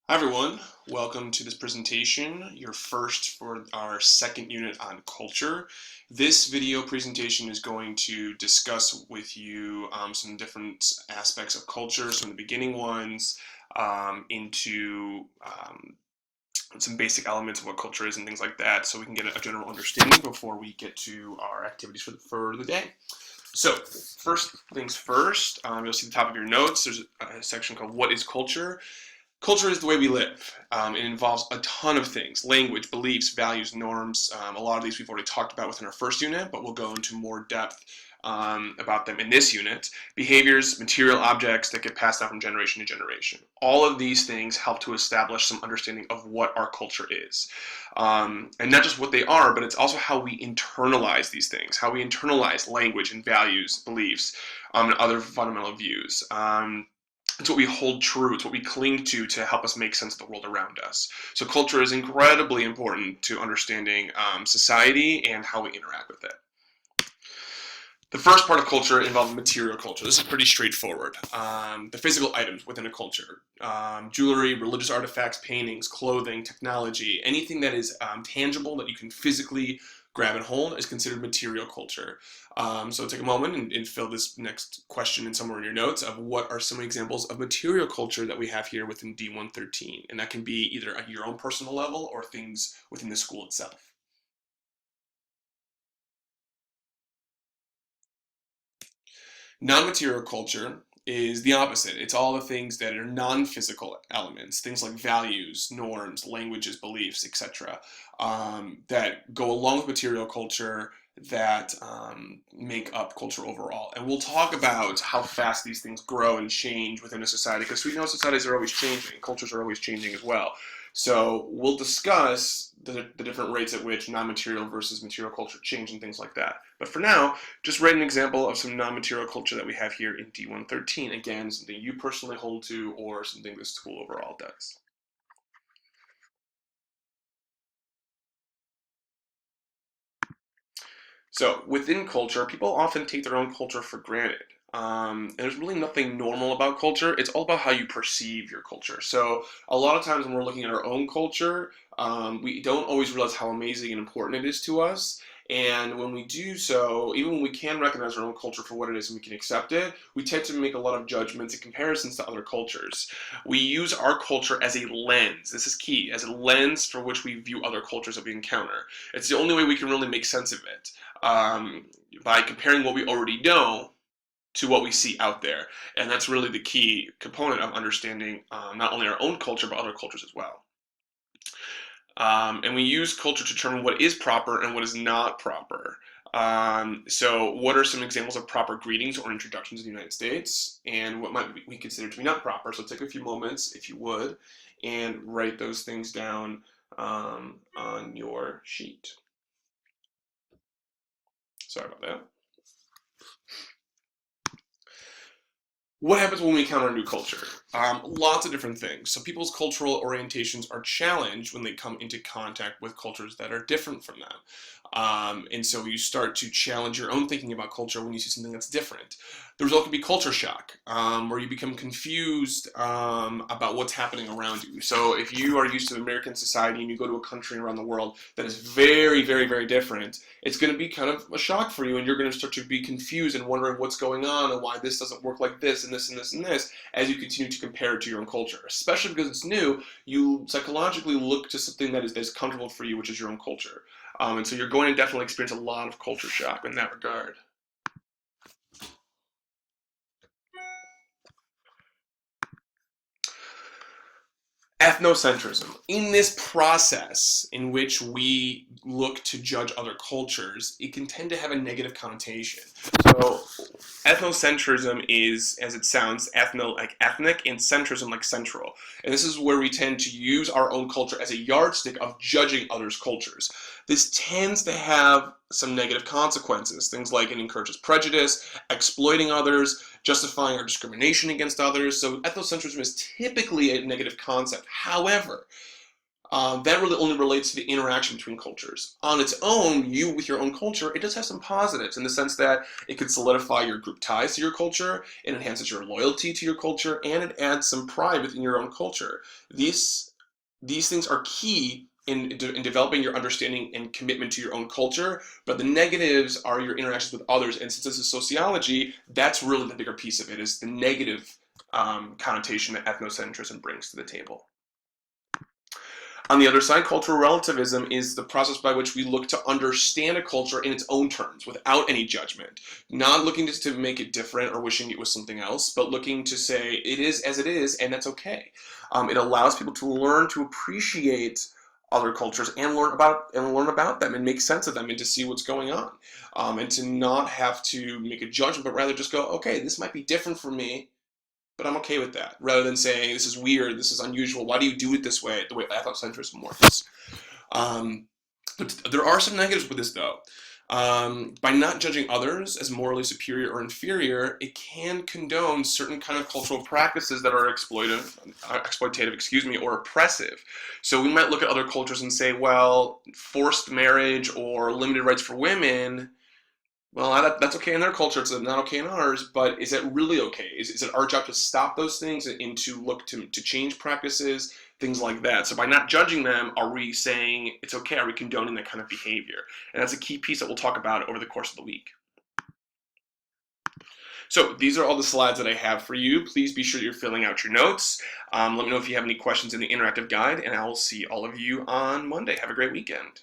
Hi everyone, welcome to this presentation, your first for our second unit on culture. This video presentation is going to discuss with you some different aspects of culture, some of the beginning ones, into some basic elements of what culture is and things like that, so we can get a general understanding before we get to our activities for the day. So, first things first, you'll see at the top of your notes, there's a section called What is Culture? Culture is the way we live. It involves a ton of things: language, beliefs, values, norms. A lot of these we've already talked about within our first unit, but we'll go into more depth about them in this unit. Behaviors, material objects that get passed down from generation to generation. All of these things help to establish some understanding of what our culture is. And not just what they are, but it's also how we internalize these things, how we internalize language and values, beliefs, and other fundamental views. It's what we hold true, it's what we cling to help us make sense of the world around us. So culture is incredibly important to understanding society and how we interact with it. The first part of culture involves material culture. This is pretty straightforward. The physical items within a culture. Jewelry, religious artifacts, paintings, clothing, technology, anything that is tangible that you can physically grab and hold is considered material culture. So take a moment and fill this next question in somewhere in your notes of what are some examples of material culture that we have here within D113. And that can be either at your own personal level or things within the school itself. Non-material culture is the opposite. It's all the things that are non-physical elements, things like values, norms, languages, beliefs, etc., that go along with material culture that make up culture overall. And we'll talk about how fast these things grow and change within a society, because we know societies are always changing, cultures are always changing as well. So we'll discuss the different rates at which non-material versus material culture change and things like that. But for now, just write an example of some non-material culture that we have here in D113. Again, something you personally hold to or something the school overall does. So within culture, people often take their own culture for granted. And there's really nothing normal about culture. It's all about how you perceive your culture. So a lot of times when we're looking at our own culture, we don't always realize how amazing and important it is to us. And when we do so, even when we can recognize our own culture for what it is and we can accept it, we tend to make a lot of judgments and comparisons to other cultures. We use our culture as a lens. This is key, as a lens for which we view other cultures that we encounter. It's the only way we can really make sense of it, by comparing what we already know to what we see out there. And that's really the key component of understanding not only our own culture, but other cultures as well. And we use culture to determine what is proper and what is not proper. So what are some examples of proper greetings or introductions in the United States, and what might we consider to be not proper? So take a few moments, if you would, and write those things down on your sheet. Sorry about that. What happens when we encounter a new culture? Lots of different things. So people's cultural orientations are challenged when they come into contact with cultures that are different from them. And so you start to challenge your own thinking about culture when you see something that's different. The result can be culture shock, where you become confused about what's happening around you. So if you are used to American society and you go to a country around the world that is very, very, very different, it's going to be kind of a shock for you, and you're going to start to be confused and wondering what's going on and why this doesn't work like this and this and this and this as you continue to compare it to your own culture. Especially because it's new, you psychologically look to something that is comfortable for you, which is your own culture. And so you're going to definitely experience a lot of culture shock in that regard. Ethnocentrism. In this process in which we look to judge other cultures, it can tend to have a negative connotation. So ethnocentrism is, as it sounds, ethno like ethnic and centrism like central. And this is where we tend to use our own culture as a yardstick of judging others' cultures. This tends to have some negative consequences. Things like it encourages prejudice, exploiting others, justifying our discrimination against others. So ethnocentrism is typically a negative concept. However, that really only relates to the interaction between cultures. On its own, you with your own culture, it does have some positives in the sense that it could solidify your group ties to your culture, it enhances your loyalty to your culture, and it adds some pride within your own culture. These things are key in developing your understanding and commitment to your own culture, but the negatives are your interactions with others. And since this is sociology, that's really the bigger piece of it, is the negative connotation that ethnocentrism brings to the table. On the other side, cultural relativism is the process by which we look to understand a culture in its own terms without any judgment, not looking to make it different or wishing it was something else, but looking to say it is as it is and that's okay. It allows people to learn to appreciate other cultures and learn about them and make sense of them and to see what's going on, and to not have to make a judgment, but rather just go, okay, this might be different for me, but I'm okay with that, rather than saying this is weird, this is unusual, why do you do it this way, the way ethnocentrism works. But there are some negatives with this, though. By not judging others as morally superior or inferior, it can condone certain kind of cultural practices that are exploitative, or oppressive. So we might look at other cultures and say, well, forced marriage or limited rights for women, well, that's okay in their culture, it's not okay in ours, but is it really okay? Is it our job to stop those things and to look to change practices, things like that? So by not judging them, are we saying it's okay? Are we condoning that kind of behavior? And that's a key piece that we'll talk about over the course of the week. So these are all the slides that I have for you. Please be sure you're filling out your notes. Let me know if you have any questions in the interactive guide, and I will see all of you on Monday. Have a great weekend.